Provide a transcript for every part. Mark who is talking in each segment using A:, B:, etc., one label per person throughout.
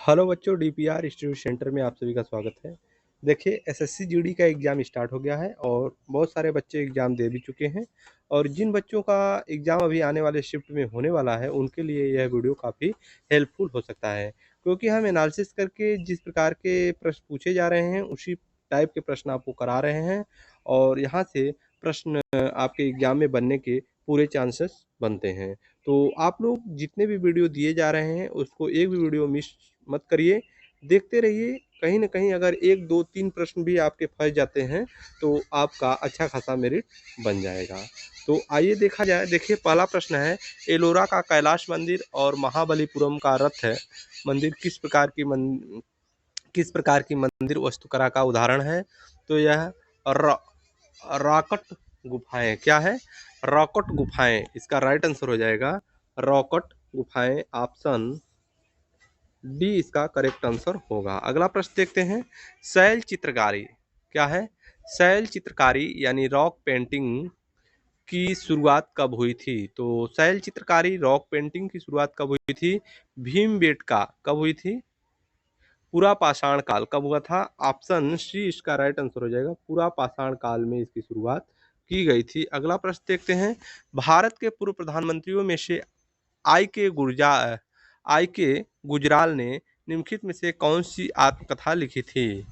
A: Hello बच्चों, DPR institute centre में आप सभी का स्वागत है। देखिए, एसएससी जीडी का एग्ज़ाम स्टार्ट हो गया है और बहुत सारे बच्चे एग्ज़ाम दे भी चुके हैं। और जिन बच्चों का एग्ज़ाम अभी आने वाले शिफ्ट में होने वाला है, उनके लिए यह वीडियो काफ़ी हेल्पफुल हो सकता है, क्योंकि हम एनालिसिस करके जिस प्रकार के प्रश्न पूछे जा रहे हैं, उसी टाइप के प्रश्न आपको करा रहे हैं। और यहाँ से प्रश्न आपके एग्ज़ाम में बनने के पूरे चांसेस बनते हैं। तो आप लोग जितने भी वीडियो दिए जा रहे हैं, उसको एक भी वीडियो मिस मत करिए, देखते रहिए। कहीं न कहीं अगर 1, 2, 3 प्रश्न भी आपके फँस जाते हैं, तो आपका अच्छा खासा मेरिट बन जाएगा। तो आइए देखा जाए। देखिए, पहला प्रश्न है, एलोरा का कैलाश मंदिर और महाबलीपुरम का रथ है मंदिर किस प्रकार की मंदिर वास्तुकला का उदाहरण है? तो यह र रॉकट गुफाएँ क्या है? रॉकट गुफाएँ, इसका राइट आंसर हो जाएगा रॉकट गुफाएँ। ऑप्शन डी इसका करेक्ट आंसर होगा। अगला प्रश्न देखते हैं, शैल चित्रकारी क्या है? शैल चित्रकारी यानी रॉक पेंटिंग की शुरुआत कब हुई थी? तो शैल चित्रकारी रॉक पेंटिंग की शुरुआत कब हुई थी? भीमबेटका कब हुई थी? पूरा पाषाण काल कब हुआ था? ऑप्शन सी इसका राइट आंसर हो जाएगा, पूरा पाषाण काल में इसकी शुरुआत की गई थी। अगला प्रश्न देखते हैं, भारत के पूर्व प्रधानमंत्रियों में से आई के गुर्जा आई के गुजराल ने निम्नलिखित में से कौन सी आत्मकथा लिखी थी?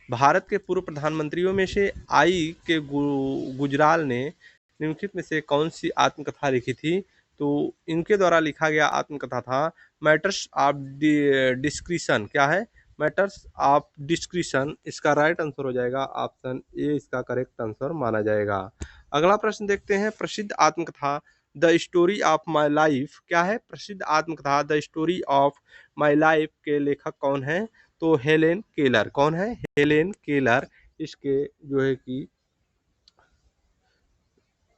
A: भारत के पूर्व प्रधानमंत्रियों में से आई के गुजराल ने निम्नलिखित में से कौन सी आत्मकथा लिखी थी? तो इनके द्वारा लिखा गया आत्मकथा था मैटर्स ऑफ डिस्क्रिशन क्या है? Matters of discretion. इसका राइट आंसर हो जाएगा ऑप्शन ए, इसका करेक्ट आंसर माना जाएगा। अगला प्रश्न देखते हैं, प्रसिद्ध आत्मकथा the story of my life क्या है? प्रसिद्ध आत्मकथा the story of my life के लेखक कौन है? तो हेलेन केलर। कौन है? हेलेन केलर इसके जो है कि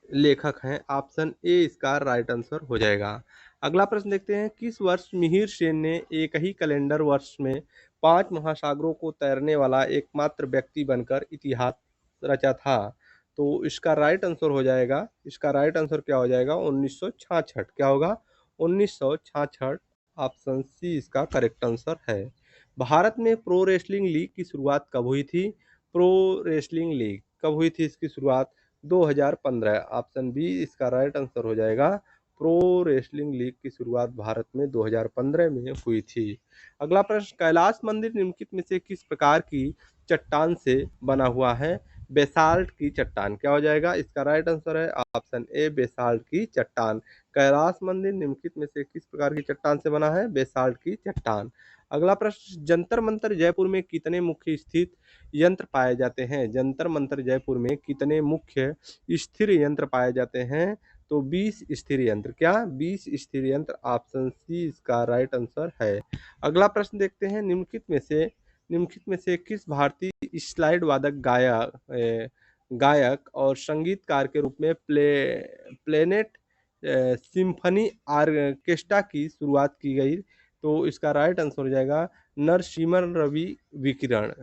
A: लेखक हैं। ऑप्शन ए इसका राइट आंसर हो जाएगा। अगला प्रश्न देखते हैं, किस वर्ष मिहिर सेन ने एक ही कैलेंडर वर्ष में 5 महासागरों को तैरने वाला एकमात्र व्यक्ति बनकर इतिहास रचा था? तो इसका राइट आंसर हो जाएगा, इसका राइट आंसर क्या हो जाएगा? 1966। क्या होगा? 1966। ऑप्शन सी इसका करेक्ट आंसर है। भारत में प्रो रेसलिंग लीग की शुरुआत कब हुई थी? प्रो रेसलिंग लीग कब हुई थी इसकी शुरुआत? 2015। ऑप्शन बी इसका राइट आंसर हो जाएगा, प्रो रेसलिंग लीग की शुरुआत भारत में 2015 में हुई थी। अगला प्रश्न, कैलाश मंदिर निम्नलिखित में से किस प्रकार की चट्टान से बना हुआ है? बेसाल्ट की चट्टान। क्या हो जाएगा? इसका राइट आंसर है ऑप्शन ए, बेसाल्ट की चट्टान। कैलाश मंदिर निम्नलिखित में से किस प्रकार की चट्टान से बना है? बेसाल्ट की चट्टान। अगला प्रश्न, जंतर मंतर जयपुर में कितने मुख्य स्थित यंत्र पाए जाते हैं? जंतर मंतर जयपुर में कितने मुख्य स्थिर यंत्र पाए जाते हैं? तो 20 स्थिर यंत्र। क्या? 20 स्थिर यंत्र। ऑप्शन सी इसका राइट आंसर है। अगला प्रश्न देखते हैं, निम्नलिखित में से किस भारतीय स्लाइड वादक गायक और संगीतकार के रूप में प्लेनेट सिम्फनी ऑर्केस्ट्रा की शुरुआत की गई? तो इसका राइट आंसर हो जाएगा नरसिम्हन रवि विकिरण।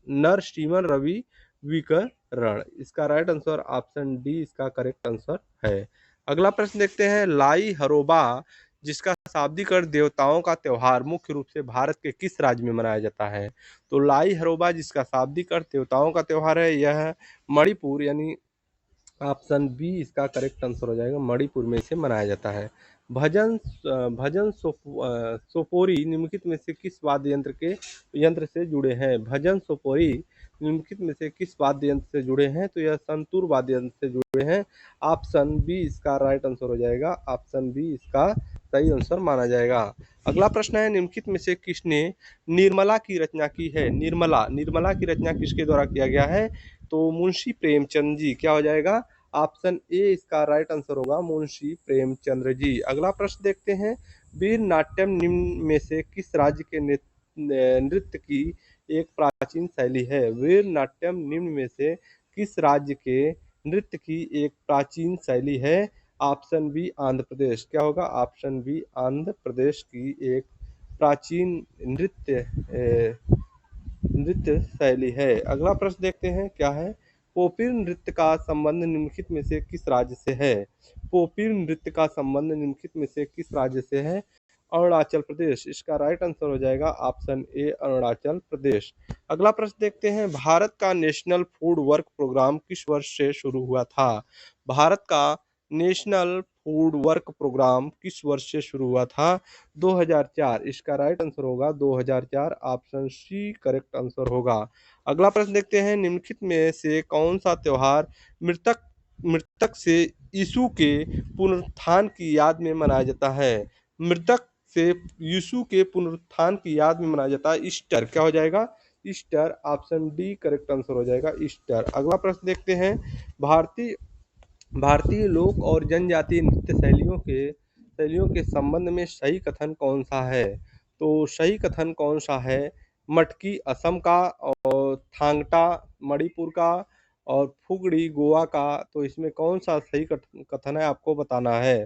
A: नरसिम्हन रवि विकिरण। इसका राइट आंसर ऑप्शन डी इसका करेक्ट आंसर है। अगला प्रश्न देखते हैं, लाई हरोबा जिसका शाब्दिक अर्थ देवताओं का त्योहार मुख्य रूप से भारत के किस राज्य में मनाया जाता है? तो लाई हरोबा जिसका शाब्दिक अर्थ देवताओं का त्योहार है, यह मणिपुर यानी ऑप्शन बी इसका करेक्ट आंसर हो जाएगा, मणिपुर में इसे मनाया जाता है। भजन सोपोरी निम्नलिखित में से किस वाद्य यंत्र से जुड़े हैं? भजन सोपोरी निम्नलिखित में से किस वाद्य यंत्र से जुड़े हैं? तो यह संतूर वाद्य यंत्र से जुड़े हैं। ऑप्शन बी इसका राइट आंसर हो जाएगा, ऑप्शन बी इसका सही आंसर माना जाएगा। अगला प्रश्न है, निम्नलिखित में से किसने निर्मला की रचना की है? निर्मला की रचना किसके द्वारा किया गया है? तो मुंशी प्रेमचंद जी। क्या हो जाएगा? ऑप्शन ए इसका राइट आंसर होगा, मुंशी प्रेमचंद्र जी। अगला प्रश्न देखते हैं, वीर नाट्यम निम्न में से किस राज्य के नृत्य की एक प्राचीन शैली है? वीर नाट्यम निम्न में से किस राज्य के नृत्य की एक प्राचीन शैली है? Option B Andhra Pradesh. क्या होगा? ऑप्शन बी आंध्र प्रदेश की एक प्राचीन नृत्य शैली है। अगला प्रश्न देखते हैं, क्या है? पोपिर नृत्य का संबंध निम्नलिखित में से किस राज्य से है? पोपिर नृत्य का संबंध निम्नलिखित में से किस राज्य से है? अरुणाचल प्रदेश। इसका राइट आंसर हो जाएगा ऑप्शन ए अरुणाचल प्रदेश। अगला प्रश्न देखते हैं, भारत का नेशनल फूड वर्क प्रोग्राम किस वर्ष से शुरू हुआ था? भारत का नेशनल फूड वर्क प्रोग्राम किस वर्ष से शुरू हुआ था? 2004। इसका राइट आंसर होगा 2004, ऑप्शन सी करेक्ट आंसर होगा। अगला प्रश्न देखते हैं, निम्नलिखित में से कौन सा त्योहार मृतक मृतक से यीशु के पुनरुत्थान की याद में मनाया जाता है? मृतक से यीशु के पुनरुत्थान की याद में मनाया जाता है ईस्टर। क्या हो जाएगा? Easter. Option D correct answer हो जाएगा ईस्टर। अगला प्रश्न देखते हैं, भारतीय भारतीय लोक और जनजातीय नृत्य शैलियों के संबंध में सही कथन कौन सा है? तो सही कथन कौन सा है? मटकी असम का, और थांगटा मणिपुर का, और फुगड़ी गोवा का। तो इसमें कौन सा सही कथन है आपको बताना है।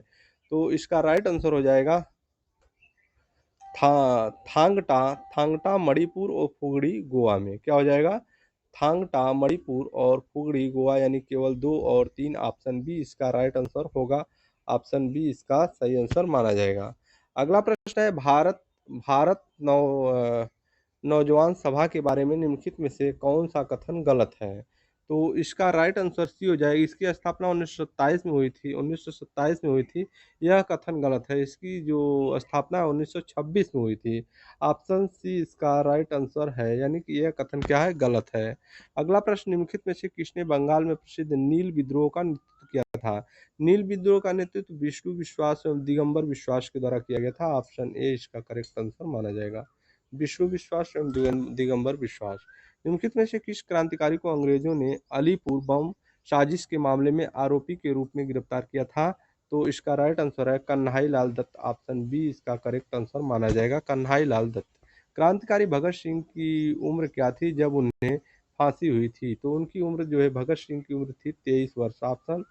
A: तो इसका राइट आंसर हो जाएगा थांगटा थांगटा मणिपुर और फुगड़ी गोवा में। क्या हो जाएगा? थांगटा मणिपुर और फुगड़ी गोवा, यानी केवल 2 और 3। ऑप्शन बी इसका राइट आंसर होगा। ऑप्शन बी इसका सही आंसर माना जाएगा। अगला प्रश्न है, भारत भारत नौजवान सभा के बारे में निम्नलिखित में से कौन सा कथन गलत है? तो इसका राइट आंसर सी हो जाएगी। इसकी स्थापना 1927 में हुई थी, 1927 में हुई थी। यह कथन गलत है। इसकी जो स्थापना 1926 में हुई थी। ऑप्शन सी इसका राइट आंसर है, यानी कि यह कथन क्या है? गलत है। अगला प्रश्न, निम्नलिखित में से किसने बंगाल में प्रसिद्ध नील विद्रोह का नेतृत्व किया था? नील विद्रोह का नेतृत्व विष्णु विश्वास एवं दिगंबर विश्वास के द्वारा किया गया था। ऑप्शन ए इसका करेक्ट आंसर माना जाएगा। विष्णु विश्वास एवं दिगंबर विश्वास। निम्नलिखित में से किस क्रांतिकारी को अंग्रेजों ने अलीपुर बम साजिश के मामले में आरोपी के रूप में गिरफ्तार किया था? तो इसका राइट आंसर है कन्हई लाल दत्त। ऑप्शन बी इसका करेक्ट आंसर माना जाएगा, कन्हई लाल दत्त। क्रांतिकारी भगत सिंह की उम्र क्या थी जब उन्हें फांसी हुई थी? तो उनकी उम्र जो है, भगत सिंह की उम्र थी 23 वर्ष। ऑप्शन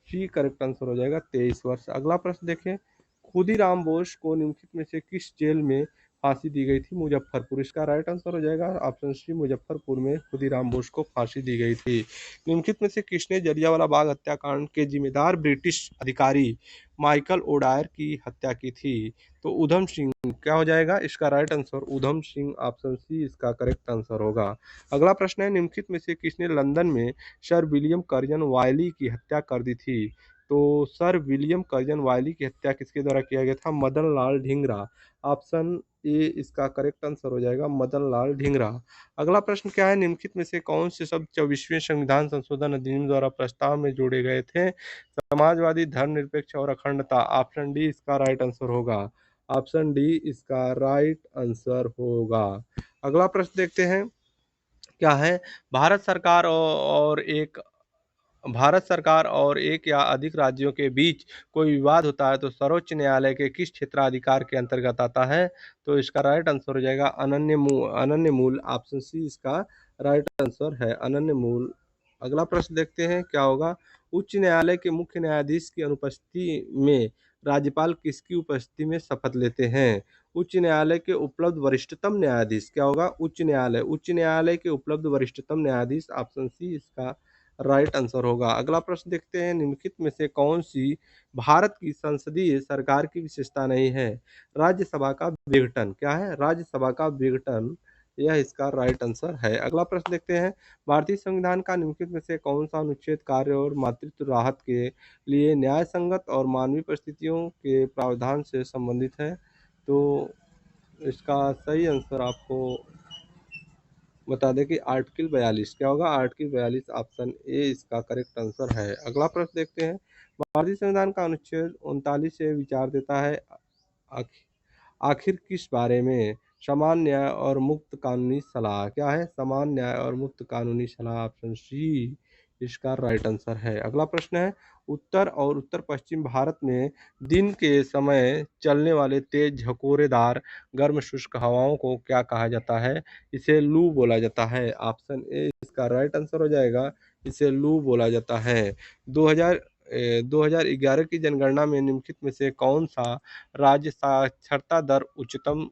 A: सी करेक्ट आंसर हो जाएगा 23 वर्ष। अगला प्रश्न देखें, खुदीराम बोस को निम्नलिखित में से किस जेल में फांसी दी गई थी? मुजफ्फरपुर। इसका राइट आंसर हो जाएगा ऑप्शन सी, मुजफ्फरपुर में खुदीराम बोस को फांसी दी गई थी। निम्नलिखित में से किसने जलियांवाला बाग हत्याकांड के जिम्मेदार ब्रिटिश अधिकारी माइकल ओडायर की हत्या की थी? तो उधम सिंह। क्या हो जाएगा? इसका right answer Udham Singh. Option C इसका करेक्ट आंसर होगा। अगला प्रश्न है, निम्नलिखित में से किसने लंदन में सर विलियम कर्जन वायली की हत्या कर दी थी? तो सर विलियम कर्जन वायली की हत्या किसके द्वारा किया गया था? मदन लाल ढींगरा। ऑप्शन ए इसका करेक्ट आंसर हो जाएगा, मदन लाल ढींगरा। अगला प्रश्न क्या है, निम्नलिखित में से कौन से शब्द 24वें संविधान संशोधन अधिनियम द्वारा प्रस्ताव में जोड़े गए थे? समाजवादी, धर्मनिरपेक्ष और अखंडता। ऑप्शन डी इसका राइट आंसर होगा। ऑप्शन डी इसका राइट आंसर होगा। अगला प्रश्न देखते हैं, क्या है, भारत सरकार और एक या अधिक राज्यों के बीच कोई विवाद होता है तो सर्वोच्च न्यायालय के किस क्षेत्राधिकार के अंतर्गत आता है? तो इसका राइट आंसर हो जाएगा अनन्य मूल। ऑप्शन सी इसका राइट आंसर है, अनन्य मूल। अगला प्रश्न देखते हैं, क्या होगा, उच्च न्यायालय के मुख्य न्यायाधीश की अनुपस्थिति में राज्यपाल किसकी उपस्थिति में शपथ लेते हैं? उच्च न्यायालय के उपलब्ध वरिष्ठतम न्यायाधीश। क्या होगा? उच्च न्यायालय के उपलब्ध वरिष्ठतम न्यायाधीश। ऑप्शन सी इसका राइट आंसर होगा। अगला प्रश्न देखते हैं, निम्नलिखित में से कौन सी भारत की संसदीय सरकार की विशेषता नहीं है? राज्यसभा का विघटन। क्या है? राज्यसभा का विघटन। यह इसका राइट आंसर है। अगला प्रश्न देखते हैं, भारतीय संविधान का निम्नलिखित में से कौन सा अनुच्छेद कार्य और मातृत्व राहत के लिए न्याय संगत और मानवीय परिस्थितियों के प्रावधान से संबंधित है? तो इसका सही आंसर आपको बता दें कि आर्टिकल 42। क्या होगा? आर्टिकल 42। ऑप्शन ए इसका करेक्ट आंसर है। अगला प्रश्न देखते हैं, भारतीय संविधान का अनुच्छेद 39 से विचार देता है आखिर आखिर किस बारे में? समान न्याय और मुक्त कानूनी सलाह। क्या है? समान न्याय और मुक्त कानूनी सलाह। ऑप्शन सी इसका राइट आंसर है। अगला प्रश्न है, उत्तर और उत्तर पश्चिम भारत में दिन के समय चलने वाले तेज झकोरेदार गर्म शुष्क हवाओं को क्या कहा जाता है? इसे लू बोला जाता है। ऑप्शन ए इसका राइट आंसर हो जाएगा, इसे लू बोला जाता है। 2011 की जनगणना में निम्नलिखित में से कौन सा राज्य साक्षरता दर उच्चतम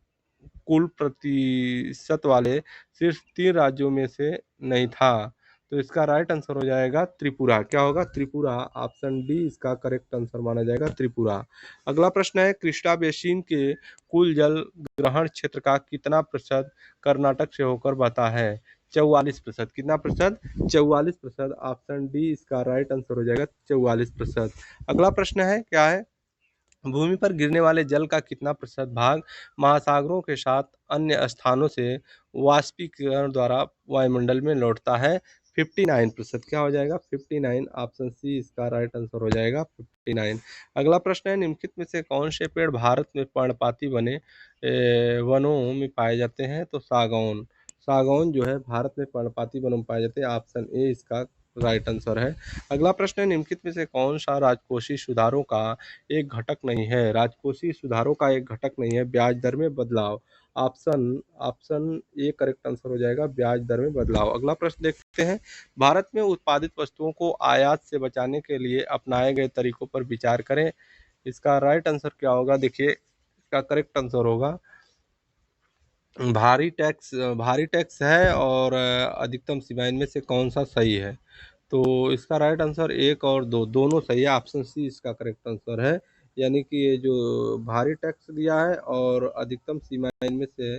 A: कुल प्रतिशत वाले शीर्ष 3 राज्यों में से नहीं था? तो इसका राइट आंसर हो जाएगा त्रिपुरा। क्या होगा? त्रिपुरा। ऑप्शन डी इसका करेक्ट आंसर माना जाएगा, त्रिपुरा। अगला प्रश्न है, कृष्णा बेसिन के कुल जल ग्रहण क्षेत्र का कितना प्रतिशत कर्नाटक से होकर बहता है? 44%। कितना प्रतिशत? 44%। ऑप्शन डी इसका राइट आंसर हो जाएगा 44%। अगला प्रश्न है, क्या है? भूमि पर गिरने वाले जल का कितना प्रतिशत भाग महासागरों के साथ अन्य स्थानों से वाष्पीकरण द्वारा वायुमंडल में लौटता है? 59%। क्या हो जाएगा? 59। ऑप्शन सी इसका राइट आंसर हो जाएगा 59। अगला प्रश्न है, निम्नलिखित में से कौन से पेड़ भारत में पर्णपाती बने वनों में पाए जाते हैं? तो सागौन। सागौन जो है भारत में पर्णपाती वनों में पाए जाते हैं। ऑप्शन ए इसका राइट आंसर है। अगला प्रश्न है, निम्नलिखित में से कौन सा राजकोषीय सुधारों का एक घटक नहीं है? राजकोषीय सुधारों का एक घटक नहीं है ब्याज दर में बदलाव। Option option A correct answer हो जाएगा, ब्याज दर में बदलाव। अगला प्रश्न देखते हैं, भारत में उत्पादित वस्तुओं को आयात से बचाने के लिए अपनाए गए तरीकों पर विचार करें। इसका राइट आंसर क्या होगा? देखिए, इसका करेक्ट आंसर होगा भारी टैक्स है, और अधिकतम सीमा इनमें से कौन सा सही है? तो इसका राइट आंसर एक और दो दोनों सही है। ऑप्शन सी इसका करेक्ट आंसर है। यानी कि ये जो भारी टैक्स दिया है और अधिकतम सीमा इनमें से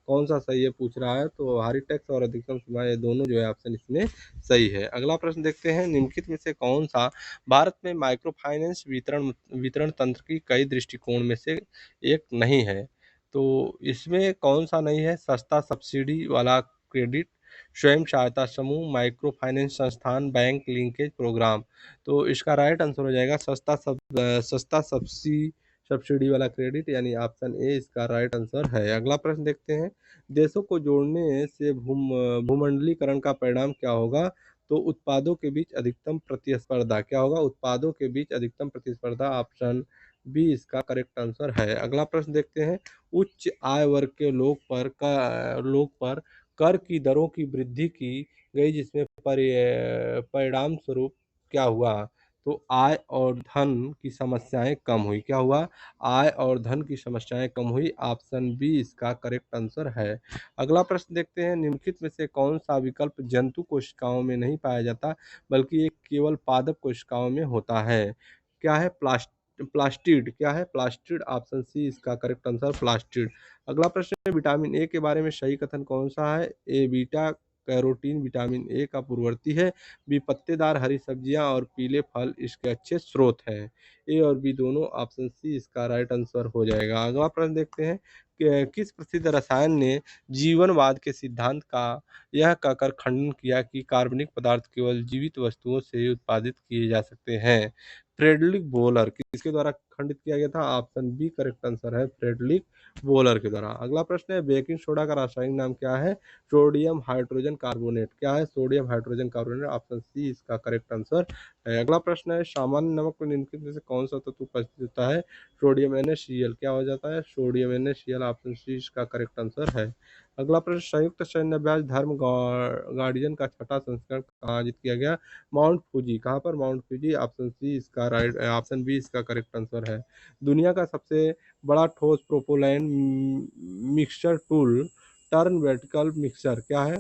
A: कौन सा सही है पूछ रहा है, तो भारी टैक्स और अधिकतम सीमा ये दोनों जो है ऑप्शन इसमें सही है। अगला प्रश्न देखते हैं, निम्नलिखित में से कौन सा भारत में माइक्रो फाइनेंस वितरण वितरण तंत्र की कई दृष्टिकोण में से एक नहीं है? तो इसमें कौन सा नहीं है? सस्ता सब्सिडी वाला क्रेडिट, स्वयं सहायता समूह, माइक्रो फाइनेंस संस्थान, बैंक लिंकेज प्रोग्राम। तो इसका राइट आंसर हो जाएगा सस्ता सब्सिडी वाला क्रेडिट, यानी ऑप्शन ए इसका राइट आंसर है। अगला प्रश्न देखते हैं, देशों को जोड़ने से भूमंडलीकरण का परिणाम क्या होगा? तो उत्पादों के बीच अधिकतम प्रतिस्पर्धा। क्या होगा? उत्पादों के बीच अधिकतम प्रतिस्पर्धा। ऑप्शन बी इसका करेक्ट आंसर है। अगला प्रश्न देखते हैं, उच्च आय वर्ग के लोग पर कर की दरों की वृद्धि की गई, जिसमें परिणाम स्वरूप क्या हुआ? तो आय और धन की समस्याएं कम हुई। क्या हुआ? आय और धन की समस्याएं कम हुई। ऑप्शन बी इसका करेक्ट आंसर है। अगला प्रश्न देखते हैं, निम्नलिखित में से कौन सा विकल्प जंतु कोशिकाओं में नहीं पाया जाता बल्कि एक केवल पादप कोशिकाओं में होता है? क्या है? प्लास्टिड। क्या है? प्लास्टिड। ऑप्शन सी इसका करेक्ट आंसर प्लास्टिड। अगला प्रश्न है, विटामिन ए के बारे में सही कथन कौन सा है? ए बीटा कैरोटीन विटामिन ए का पूर्ववर्ती है। बी पत्तेदार हरी सब्जियां और पीले फल इसके अच्छे स्रोत हैं। ए और बी दोनों। ऑप्शन सी इसका राइट आंसर हो जाएगा। अगला प्रश्न देखते हैं कि किस प्रसिद्ध रसायन ने जीवनवाद के सिद्धांत का यह कहकर खंडन किया कि कार्बनिक पदार्थ केवल जीवित वस्तुओं से उत्पादित किए जा सकते हैं? Frederick Wohler. किसके द्वारा खंडित किया गया था? ऑप्शन बी करेक्ट आंसर है, फ्रेडरिक बोलर के द्वारा। अगला प्रश्न है, बेकिंग सोडा का रासायनिक नाम क्या है? Sodium hydrogen carbonate. क्या है? Sodium hydrogen carbonate. Option C इसका करेक्ट आंसर है। अगला प्रश्न है, सामान्य नमक में निम्नलिखित में से कौन सा तत्व उपस्थित होता है? Sodium NaCl। क्या हो जाता है? Sodium NaCl। ऑप्शन सी इसका करेक्ट आंसर है। अगला प्रश्न, संयुक्त सैन्य अभ्यास धर्म गार्डियन का छठा संस्करण कहाँ आयोजित किया गया? Mount Fuji. कहाँ पर? Mount Fuji. ऑप्शन सी इसका राइट ऑप्शन बी इसका करेक्ट आंसर है। दुनिया का सबसे बड़ा ठोस propellant mixture tool turn vertical mixer. क्या है?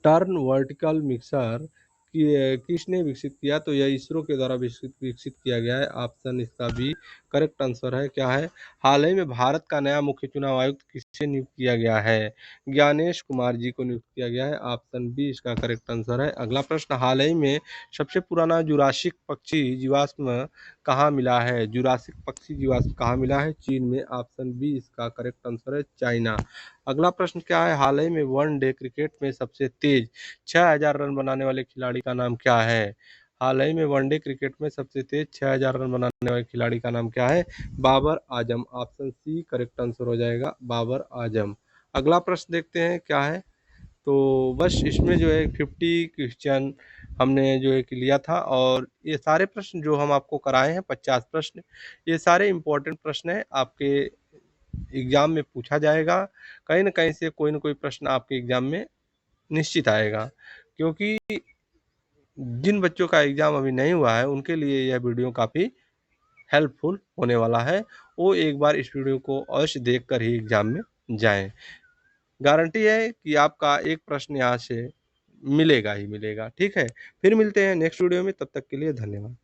A: टर्न वर्टिकल मिक्सर किसने विकसित किया? तो यह इसरो के द्वारा विकसित किया गया है। ऑप्शन इसका भी करेक्ट आंसर है। क्या है? हाल ही में भारत का नया मुख्य चुनाव आयुक्त किससे नियुक्त किया गया है? ज्ञानेश कुमार जी को नियुक्त किया गया है। ऑप्शन बी इसका करेक्ट आंसर है। अगला प्रश्न, हाल ही में सबसे पुराना जुरासिक पक्षी जीवाश्म कहाँ मिला है? जुरासिक पक्षी जीवाश्म कहाँ मिला है? चीन में। ऑप्शन बी इसका करेक्ट आंसर है, चाइना। अगला प्रश्न क्या है, हाल ही में वनडे क्रिकेट में सबसे तेज 6000 रन बनाने वाले खिलाड़ी का नाम क्या है? हाल ही में वनडे क्रिकेट में सबसे तेज 6000 रन बनाने वाले खिलाड़ी का नाम क्या है? Babar Azam. Option C correct answer हो जाएगा, बाबर आजम। अगला प्रश्न देखते हैं क्या है। तो बस इसमें जो है 50 क्वेश्चन हमने जो है कि लिया था, और ये सारे प्रश्न जो हम आपको कराए हैं 50 प्रश्न, ये सारे इम्पोर्टेंट प्रश्न हैं, आपके एग्जाम में पूछा जाएगा। कहीं ना कहीं से कोई ना कोई प्रश्न आपके एग्जाम में निश्चित आएगा, क्योंकि जिन बच्चों का एग्जाम अभी नहीं हुआ है उनके लिए यह वीडियो काफ़ी हेल्पफुल होने वाला है। वो एक बार इस वीडियो को अवश्य देखकर ही एग्जाम में जाएं। गारंटी है कि आपका एक प्रश्न यहाँ से मिलेगा ही मिलेगा। ठीक है? फिर मिलते हैं नेक्स्ट वीडियो में, तब तक के लिए धन्यवाद।